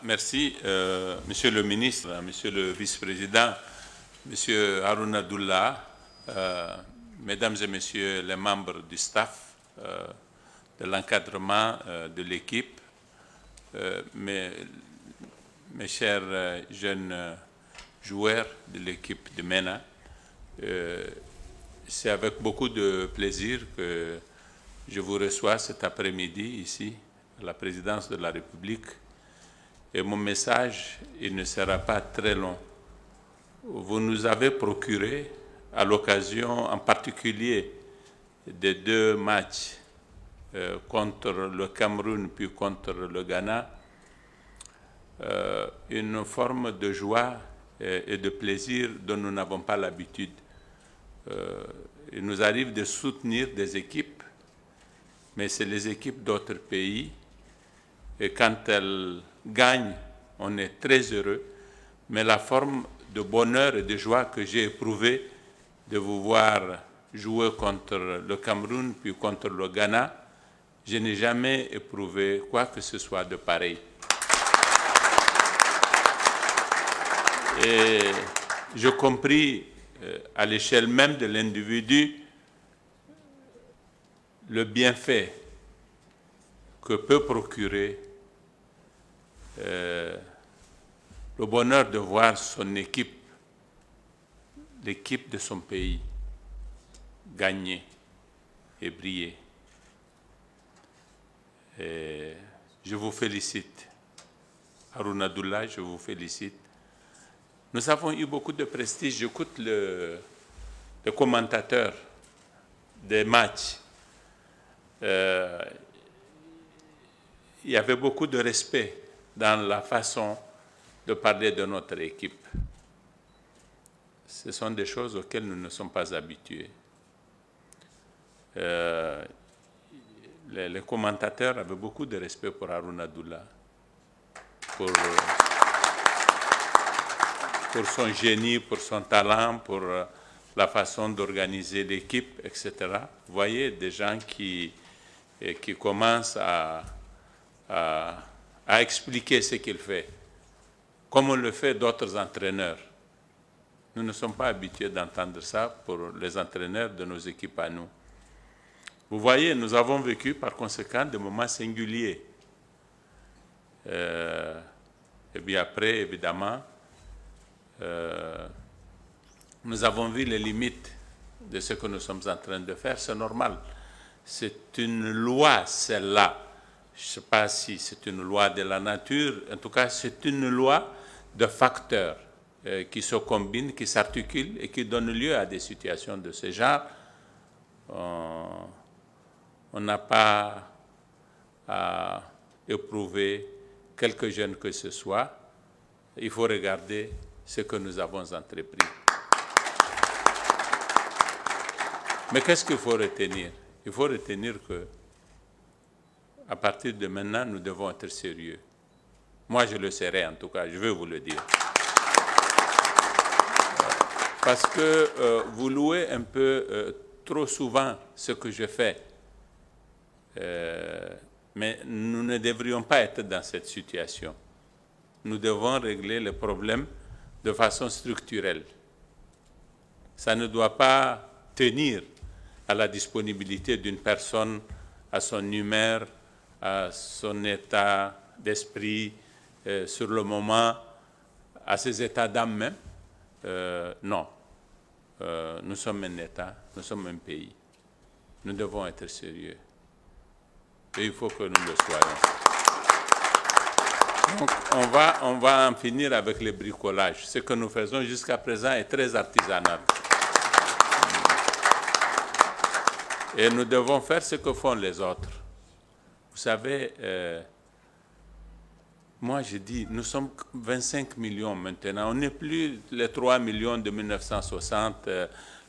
Merci, Monsieur le ministre, Monsieur le vice-président, Monsieur Harouna Abdullah, Mesdames et Messieurs les membres du staff, de l'encadrement de l'équipe, mes chers jeunes joueurs de l'équipe de MENA. C'est avec beaucoup de plaisir que je vous reçois cet après-midi ici, à la présidence de la République. Et mon message, il ne sera pas très long. Vous nous avez procuré, à l'occasion en particulier des deux matchs contre le Cameroun puis contre le Ghana, une forme de joie et de plaisir dont nous n'avons pas l'habitude. Il nous arrive de soutenir des équipes, mais c'est les équipes d'autres pays. Et quand elles gagnent, on est très heureux. Mais la forme de bonheur et de joie que j'ai éprouvée de vous voir jouer contre le Cameroun puis contre le Ghana, je n'ai jamais éprouvé quoi que ce soit de pareil. Et je compris à l'échelle même de l'individu le bienfait que peut procurer le bonheur de voir son équipe, l'équipe de son pays, gagner et briller. Et je vous félicite. Harouna Abdullah, je vous félicite. Nous avons eu beaucoup de prestige. J'écoute le commentateur des matchs. Il y avait beaucoup de respect dans la façon de parler de notre équipe. Ce sont des choses auxquelles nous ne sommes pas habitués. Les commentateurs avaient beaucoup de respect pour Harouna Abdullah, pour son génie, pour son talent, pour la façon d'organiser l'équipe, etc. Vous voyez des gens qui commencent à expliquer ce qu'il fait, comme on le fait d'autres entraîneurs. Nous ne sommes pas habitués d'entendre ça pour les entraîneurs de nos équipes à nous. Vous voyez, nous avons vécu par conséquent des moments singuliers. Et bien après, évidemment, nous avons vu les limites de ce que nous sommes en train de faire. C'est normal. C'est une loi, celle-là. Je ne sais pas si c'est une loi de la nature. En tout cas, c'est une loi de facteurs qui se combinent, qui s'articulent et qui donnent lieu à des situations de ce genre. On n'a pas à éprouver quelque gêne que ce soit. Il faut regarder ce que nous avons entrepris. Mais qu'est-ce qu'il faut retenir? Il faut retenir que, à partir de maintenant, nous devons être sérieux. Moi, je le serai en tout cas, je vais vous le dire. Parce que vous louez un peu trop souvent ce que je fais. Mais nous ne devrions pas être dans cette situation. Nous devons régler les problèmes de façon structurelle. Ça ne doit pas tenir à la disponibilité d'une personne, à son humeur, à son état d'esprit, sur le moment, à ses états d'âme même. Non. Nous sommes un État, nous sommes un pays. Nous devons être sérieux. Et il faut que nous le soyons. Donc, on va en finir avec le bricolage. Ce que nous faisons jusqu'à présent est très artisanal. Et nous devons faire ce que font les autres. Vous savez, moi je dis, nous sommes 25 millions maintenant. On n'est plus les 3 millions de 1960,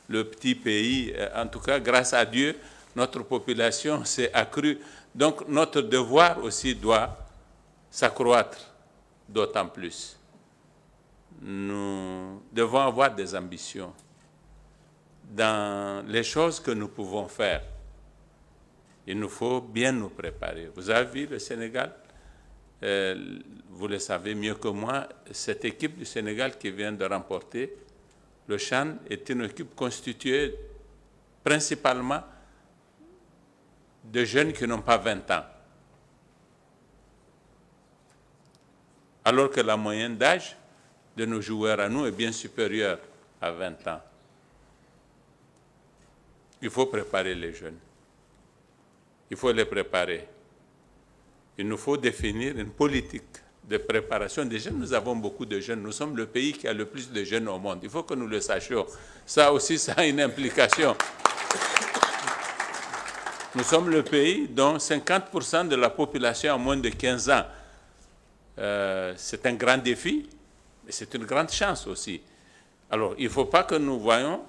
le petit pays. En tout cas, grâce à Dieu, notre population s'est accrue. Donc notre devoir aussi doit s'accroître d'autant plus. Nous devons avoir des ambitions dans les choses que nous pouvons faire. Il nous faut bien nous préparer. Vous avez vu le Sénégal, vous le savez mieux que moi, cette équipe du Sénégal qui vient de remporter le CHAN est une équipe constituée principalement de jeunes qui n'ont pas 20 ans. Alors que la moyenne d'âge de nos joueurs à nous est bien supérieure à 20 ans. Il faut préparer les jeunes. Il faut les préparer. Il nous faut définir une politique de préparation des jeunes. Nous avons beaucoup de jeunes. Nous sommes le pays qui a le plus de jeunes au monde. Il faut que nous le sachions. Ça aussi, ça a une implication. Nous sommes le pays dont 50% de la population a moins de 15 ans. C'est un grand défi, mais c'est une grande chance aussi. Alors, il ne faut pas que nous voyions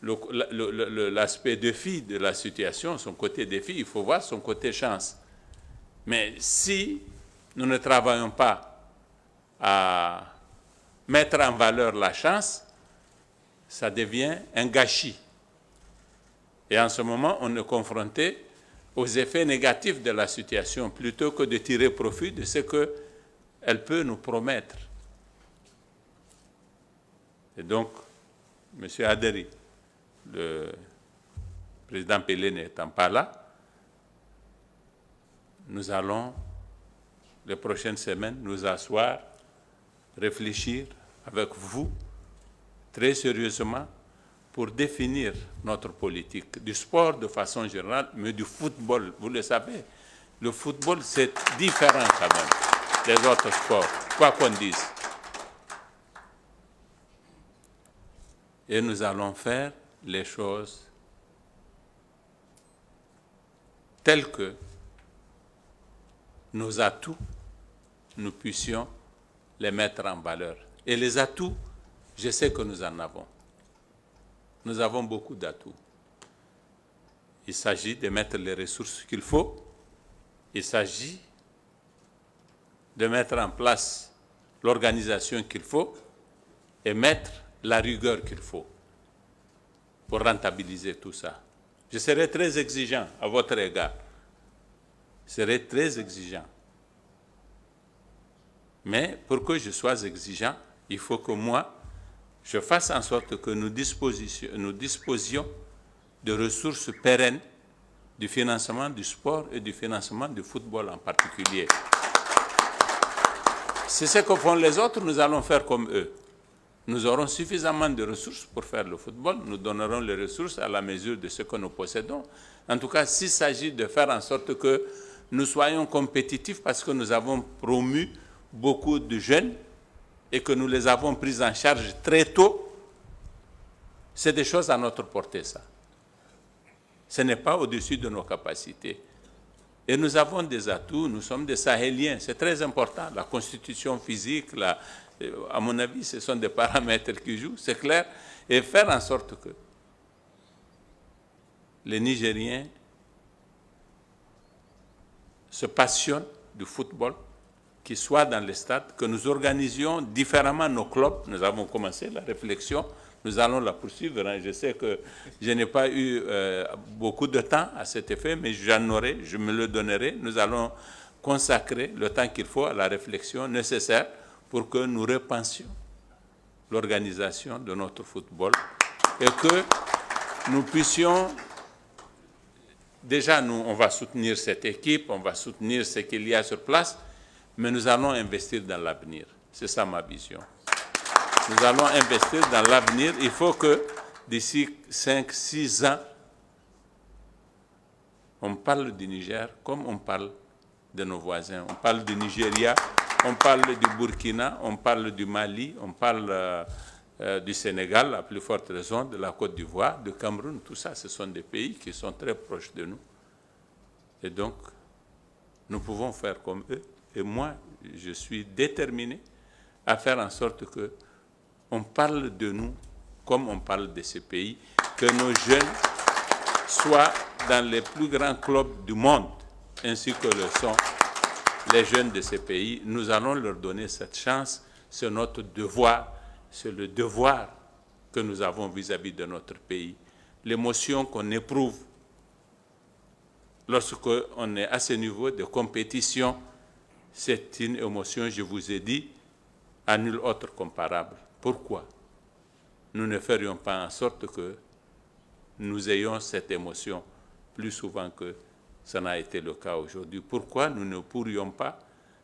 l'aspect défi de la situation, son côté défi, il faut voir son côté chance. Mais si nous ne travaillons pas à mettre en valeur la chance, ça devient un gâchis. Et en ce moment, on est confronté aux effets négatifs de la situation plutôt que de tirer profit de ce qu'elle peut nous promettre. Et donc, M. Aderi, le président Pelé n'étant pas là, nous allons, les prochaines semaines, nous asseoir, réfléchir avec vous très sérieusement pour définir notre politique du sport de façon générale, mais du football. Vous le savez, le football, c'est différent quand même des autres sports, quoi qu'on dise. Et nous allons faire les choses telles que nos atouts, nous puissions les mettre en valeur. Et les atouts, je sais que nous en avons. Nous avons beaucoup d'atouts. Il s'agit de mettre les ressources qu'il faut. Il s'agit de mettre en place l'organisation qu'il faut et mettre la rigueur qu'il faut pour rentabiliser tout ça. Je serai très exigeant à votre égard. Je serai très exigeant. Mais pour que je sois exigeant, il faut que moi, je fasse en sorte que nous disposions de ressources pérennes du financement du sport et du financement du football en particulier. C'est ce que font les autres, nous allons faire comme eux. Nous aurons suffisamment de ressources pour faire le football, nous donnerons les ressources à la mesure de ce que nous possédons. En tout cas, s'il s'agit de faire en sorte que nous soyons compétitifs parce que nous avons promu beaucoup de jeunes et que nous les avons pris en charge très tôt, c'est des choses à notre portée, ça. Ce n'est pas au-dessus de nos capacités. Et nous avons des atouts, nous sommes des Sahéliens, c'est très important. La constitution physique, à mon avis, ce sont des paramètres qui jouent, c'est clair. Et faire en sorte que les Nigériens se passionnent du football, qu'ils soient dans les stades, que nous organisions différemment nos clubs. Nous avons commencé la réflexion, nous allons la poursuivre. Je sais que je n'ai pas eu beaucoup de temps à cet effet, mais j'en aurai, je me le donnerai. Nous allons consacrer le temps qu'il faut à la réflexion nécessaire pour que nous repensions l'organisation de notre football et que nous puissions, déjà nous, on va soutenir cette équipe, on va soutenir ce qu'il y a sur place, mais nous allons investir dans l'avenir. C'est ça ma vision. Nous allons investir dans l'avenir. Il faut que d'ici 5-6 ans, on parle du Niger comme on parle de nos voisins. On parle du Nigeria, on parle du Burkina, on parle du Mali, on parle du Sénégal, à plus forte raison, de la Côte d'Ivoire, du Cameroun. Tout ça, ce sont des pays qui sont très proches de nous. Et donc, nous pouvons faire comme eux. Et moi, je suis déterminé à faire en sorte que on parle de nous comme on parle de ces pays, que nos jeunes soient dans les plus grands clubs du monde, ainsi que le sont les jeunes de ces pays. Nous allons leur donner cette chance, c'est notre devoir, c'est le devoir que nous avons vis-à-vis de notre pays. L'émotion qu'on éprouve lorsqu'on est à ce niveau de compétition c'est une émotion, je vous ai dit, à nul autre comparable. Pourquoi nous ne ferions pas en sorte que nous ayons cette émotion plus souvent que ça n'a été le cas aujourd'hui? Pourquoi nous ne pourrions pas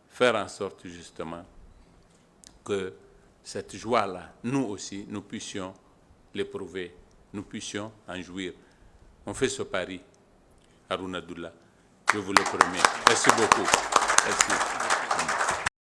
faire en sorte justement que cette joie-là, nous aussi, nous puissions l'éprouver, nous puissions en jouir? On fait ce pari, Harouna Abdoula, je vous le promets. Merci beaucoup. Merci.